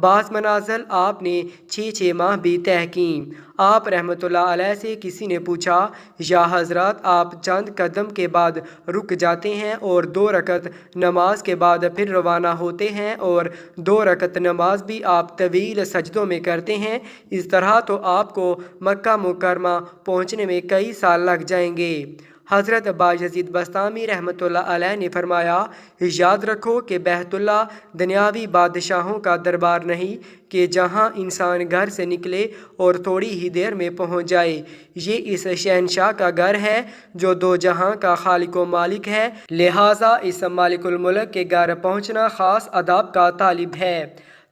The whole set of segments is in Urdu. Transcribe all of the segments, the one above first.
بعض منازل آپ نے 6 ماہ بھی طے کیں۔ آپ رحمۃ اللہ علیہ سے کسی نے پوچھا، یا حضرات آپ چند قدم کے بعد رک جاتے ہیں اور 2 رکعت نماز کے بعد پھر روانہ ہوتے ہیں، اور 2 رکعت نماز بھی آپ طویل سجدوں میں کرتے ہیں، اس طرح تو آپ کو مکہ مکرمہ پہنچنے میں کئی سال لگ جائیں گے۔ حضرت بایزید بسطامی رحمۃ اللہ علیہ نے فرمایا، یاد رکھو کہ بیت اللہ دنیاوی بادشاہوں کا دربار نہیں کہ جہاں انسان گھر سے نکلے اور تھوڑی ہی دیر میں پہنچ جائے۔ یہ اس شہنشاہ کا گھر ہے جو 2 جہاں کا خالق و مالک ہے، لہٰذا اس مالک الملک کے گھر پہنچنا خاص آداب کا طالب ہے۔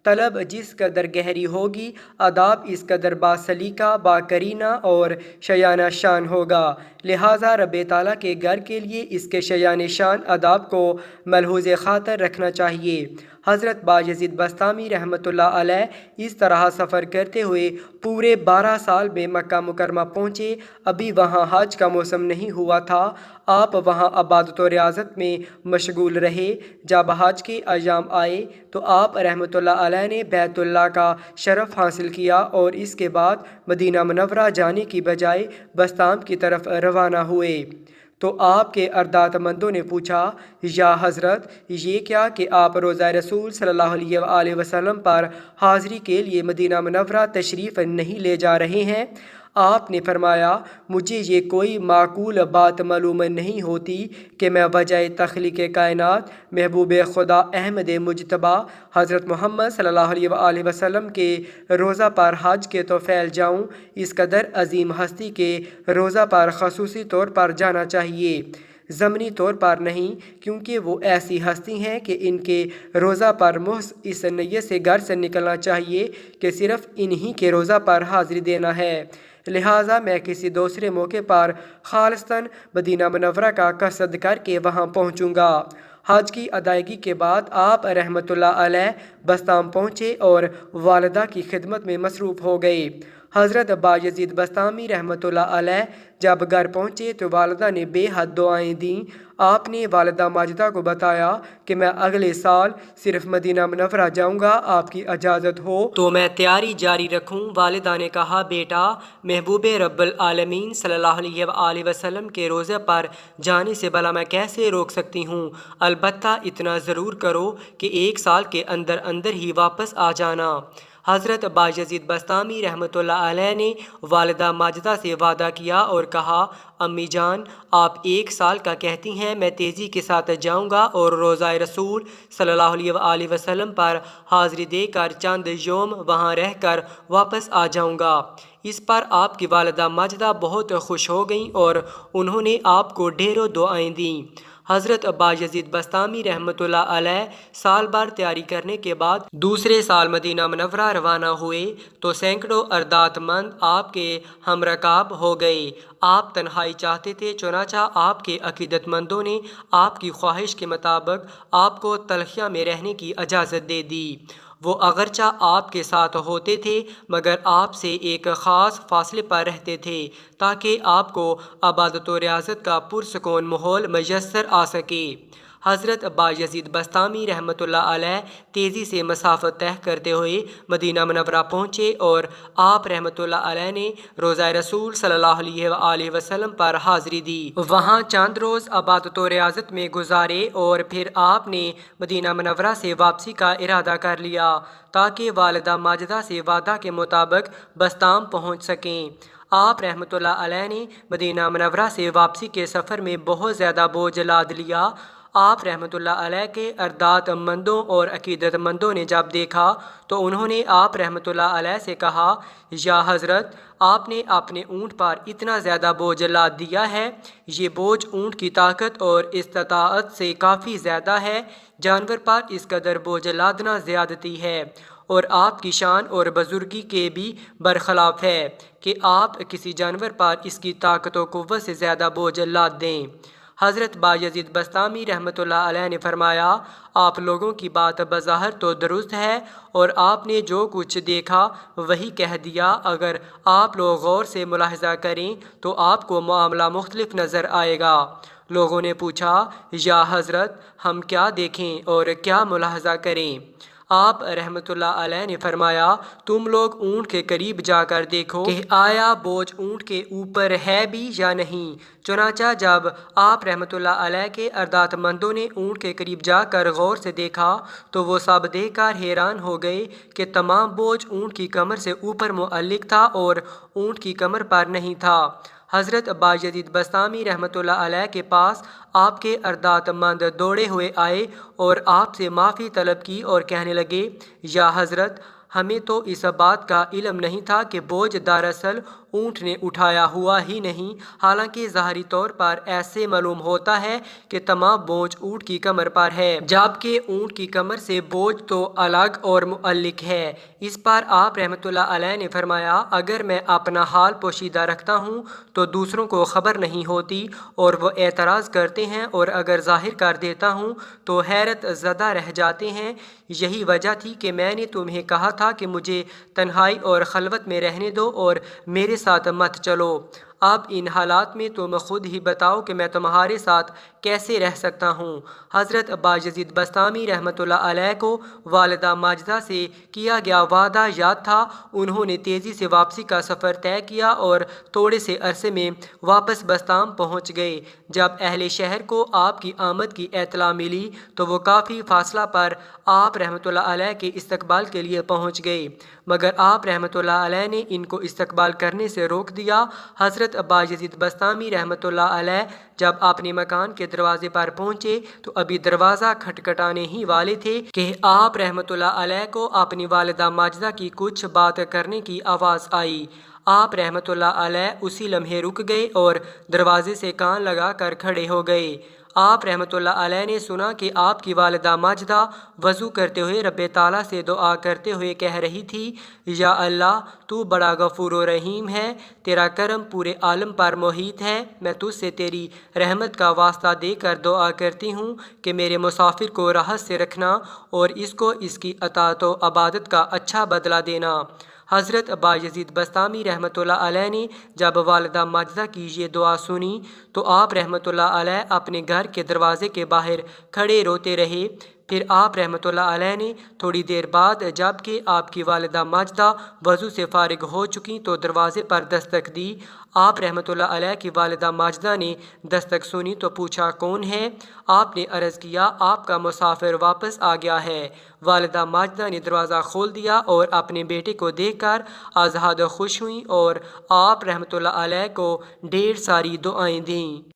طلب جس قدر گہری ہوگی، آداب اس قدر باسلیقہ، باقرینہ اور شایانہ شان ہوگا، لہٰذا رب تعالیٰ کے گھر کے لیے اس کے شایان شان آداب کو ملحوظ خاطر رکھنا چاہیے۔ حضرت بایزید بسطامی رحمۃ اللہ علیہ اس طرح سفر کرتے ہوئے پورے 12 سال میں مکہ مکرمہ پہنچے۔ ابھی وہاں حج کا موسم نہیں ہوا تھا، آپ وہاں عبادت و ریاضت میں مشغول رہے۔ جب حج کے ایام آئے تو آپ رحمۃ اللہ علیہ نے بیت اللہ کا شرف حاصل کیا اور اس کے بعد مدینہ منورہ جانے کی بجائے بسطام کی طرف روانہ ہوئے۔ تو آپ کے عرضدات مندوں نے پوچھا، یا حضرت یہ کیا کہ آپ روضہ رسول صلی اللہ علیہ وآلہ وسلم پر حاضری کے لیے مدینہ منورہ تشریف نہیں لے جا رہے ہیں؟ آپ نے فرمایا، مجھے یہ کوئی معقول بات معلوم نہیں ہوتی کہ میں وجہ تخلیق کائنات محبوب خدا احمد مجتبیٰ حضرت محمد صلی اللہ علیہ وآلہ وسلم کے روضہ پر حج کے طفیل جاؤں۔ اس قدر عظیم ہستی کے روضہ پر خصوصی طور پر جانا چاہیے، ضمنی طور پر نہیں، کیونکہ وہ ایسی ہستی ہیں کہ ان کے روضہ پر محض اس نیت سے گھر سے نکلنا چاہیے کہ صرف انہی کے روضہ پر حاضری دینا ہے، لہٰذا میں کسی دوسرے موقع پر خالصتاً مدینہ منورہ کا قصد کر کے وہاں پہنچوں گا۔ حج کی ادائیگی کے بعد آپ رحمۃ اللہ علیہ بسطام پہنچے اور والدہ کی خدمت میں مصروف ہو گئے۔ حضرت بایزید بسطامی رحمۃ اللہ علیہ جب گھر پہنچے تو والدہ نے بے حد دعائیں دیں۔ آپ نے والدہ ماجدہ کو بتایا کہ میں اگلے سال صرف مدینہ منورہ جاؤں گا، آپ کی اجازت ہو تو میں تیاری جاری رکھوں۔ والدہ نے کہا، بیٹا، محبوب رب العالمین صلی اللہ علیہ وآلہ وسلم کے روضے پر جانے سے بھلا میں کیسے روک سکتی ہوں؟ البتہ اتنا ضرور کرو کہ 1 سال کے اندر اندر ہی واپس آ جانا۔ حضرت بایزید بسطامی رحمۃ اللہ علیہ نے والدہ ماجدہ سے وعدہ کیا اور کہا، امی جان، آپ 1 سال کا کہتی ہیں، میں تیزی کے ساتھ جاؤں گا اور روضہ رسول صلی اللہ علیہ وآلہ وسلم پر حاضری دے کر چند یوم وہاں رہ کر واپس آ جاؤں گا۔ اس پر آپ کی والدہ ماجدہ بہت خوش ہو گئیں اور انہوں نے آپ کو ڈھیروں دعائیں دیں۔ حضرت بایزید بسطامی رحمۃ اللہ علیہ سال بھر تیاری کرنے کے بعد دوسرے سال مدینہ منورہ روانہ ہوئے تو سینکڑوں عرضدات مند آپ کے ہم رکاب ہو گئے۔ آپ تنہائی چاہتے تھے، چنانچہ آپ کے عقیدت مندوں نے آپ کی خواہش کے مطابق آپ کو تلخیہ میں رہنے کی اجازت دے دی۔ وہ اگرچہ آپ کے ساتھ ہوتے تھے مگر آپ سے ایک خاص فاصلے پر رہتے تھے تاکہ آپ کو عبادت و ریاضت کا پرسکون ماحول میسر آ سکے۔ حضرت بایزید بسطامی رحمۃ اللہ علیہ تیزی سے مسافت طے کرتے ہوئے مدینہ منورہ پہنچے اور آپ رحمۃ اللہ علیہ نے روضہ رسول صلی اللہ علیہ وآلہ وسلم پر حاضری دی۔ وہاں چند روز عبادت و ریاضت میں گزارے اور پھر آپ نے مدینہ منورہ سے واپسی کا ارادہ کر لیا تاکہ والدہ ماجدہ سے وعدہ کے مطابق بسطام پہنچ سکیں۔ آپ رحمۃ اللہ علیہ نے مدینہ منورہ سے واپسی کے سفر میں بہت زیادہ بوجھ لاد لیا۔ آپ رحمۃ اللہ علیہ کے عرضدات مندوں اور عقیدت مندوں نے جب دیکھا تو انہوں نے آپ رحمۃ اللہ علیہ سے کہا، یا حضرت، آپ نے اپنے اونٹ پر اتنا زیادہ بوجھ لاد دیا ہے، یہ بوجھ اونٹ کی طاقت اور استطاعت سے کافی زیادہ ہے، جانور پر اس قدر بوجھ لادنا زیادتی ہے اور آپ کی شان اور بزرگی کے بھی برخلاف ہے کہ آپ کسی جانور پر اس کی طاقت و قوت سے زیادہ بوجھ لاد دیں۔ حضرت بایزید بسطامی رحمۃ اللہ علیہ نے فرمایا، آپ لوگوں کی بات بظاہر تو درست ہے اور آپ نے جو کچھ دیکھا وہی کہہ دیا، اگر آپ لوگ غور سے ملاحظہ کریں تو آپ کو معاملہ مختلف نظر آئے گا۔ لوگوں نے پوچھا، یا حضرت، ہم کیا دیکھیں اور کیا ملاحظہ کریں؟ آپ رحمۃ اللہ علیہ نے فرمایا تم لوگ اونٹ کے قریب جا کر دیکھو کہ آیا بوجھ اونٹ کے اوپر ہے بھی یا نہیں۔ چنانچہ جب آپ رحمۃ اللہ علیہ کے اردات مندوں نے اونٹ کے قریب جا کر غور سے دیکھا تو وہ سب دیکھ کر حیران ہو گئے کہ تمام بوجھ اونٹ کی کمر سے اوپر معلق تھا اور اونٹ کی کمر پر نہیں تھا۔ حضرت بایزید بسطامی رحمۃ اللہ علیہ کے پاس آپ کے اردات مند دوڑے ہوئے آئے اور آپ سے معافی طلب کی اور کہنے لگے یا حضرت ہمیں تو اس بات کا علم نہیں تھا کہ بوجھ دراصل اونٹ نے اٹھایا ہوا ہی نہیں، حالانکہ ظاہری طور پر ایسے معلوم ہوتا ہے کہ تمام بوجھ اونٹ کی کمر پر ہے جبکہ اونٹ کی کمر سے بوجھ تو الگ اور معلق ہے۔ اس پر آپ رحمۃ اللہ علیہ نے فرمایا اگر میں اپنا حال پوشیدہ رکھتا ہوں تو دوسروں کو خبر نہیں ہوتی اور وہ اعتراض کرتے ہیں، اور اگر ظاہر کر دیتا ہوں تو حیرت زدہ رہ جاتے ہیں۔ یہی وجہ تھی کہ میں نے تمہیں کہا تھا کہ مجھے تنہائی اور خلوت میں رہنے دو اور میرے ساتھ مت چلو۔ اب ان حالات میں تم خود ہی بتاؤ کہ میں تمہارے ساتھ کیسے رہ سکتا ہوں۔ حضرت بایزید بسطامی رحمۃ اللہ علیہ کو والدہ ماجدہ سے کیا گیا وعدہ یاد تھا۔ انہوں نے تیزی سے واپسی کا سفر طے کیا اور تھوڑے سے عرصے میں واپس بسطام پہنچ گئے۔ جب اہل شہر کو آپ کی آمد کی اطلاع ملی تو وہ کافی فاصلہ پر آپ رحمۃ اللہ علیہ کے استقبال کے لیے پہنچ گئے، مگر آپ رحمۃ اللہ علیہ نے ان کو استقبال کرنے سے روک دیا۔ حضرت بایزید بسطامی رحمۃ اللہ علیہ جب اپنے مکان کے دروازے پر پہنچے تو ابھی دروازہ کھٹکھٹانے ہی والے تھے کہ آپ رحمۃ اللہ علیہ کو اپنی والدہ ماجدہ کی کچھ بات کرنے کی آواز آئی۔ آپ رحمۃ اللہ علیہ اسی لمحے رک گئے اور دروازے سے کان لگا کر کھڑے ہو گئے۔ آپ رحمۃ اللہ علیہ نے سنا کہ آپ کی والدہ ماجدہ وضو کرتے ہوئے رب تعالیٰ سے دعا کرتے ہوئے کہہ رہی تھی یا اللہ تو بڑا غفور و رحیم ہے، تیرا کرم پورے عالم پر محیط ہے، میں تجھ سے تیری رحمت کا واسطہ دے کر دعا کرتی ہوں کہ میرے مسافر کو راحت سے رکھنا اور اس کو اس کی اطاعت و عبادت کا اچھا بدلہ دینا۔ حضرت بایزید بسطامی رحمۃ اللہ علیہ نے جب والدہ ماجدہ کی یہ دعا سنی تو آپ رحمۃ اللہ علیہ اپنے گھر کے دروازے کے باہر کھڑے روتے رہے۔ پھر آپ رحمۃ اللہ علیہ نے تھوڑی دیر بعد جب کہ آپ کی والدہ ماجدہ وضو سے فارغ ہو چکیں تو دروازے پر دستک دی۔ آپ رحمۃ اللہ علیہ کی والدہ ماجدہ نے دستک سنی تو پوچھا کون ہے؟ آپ نے عرض کیا آپ کا مسافر واپس آ گیا ہے۔ والدہ ماجدہ نے دروازہ کھول دیا اور اپنے بیٹے کو دیکھ کر ازحد خوش ہوئیں اور آپ رحمۃ اللہ علیہ کو ڈھیر ساری دعائیں دیں۔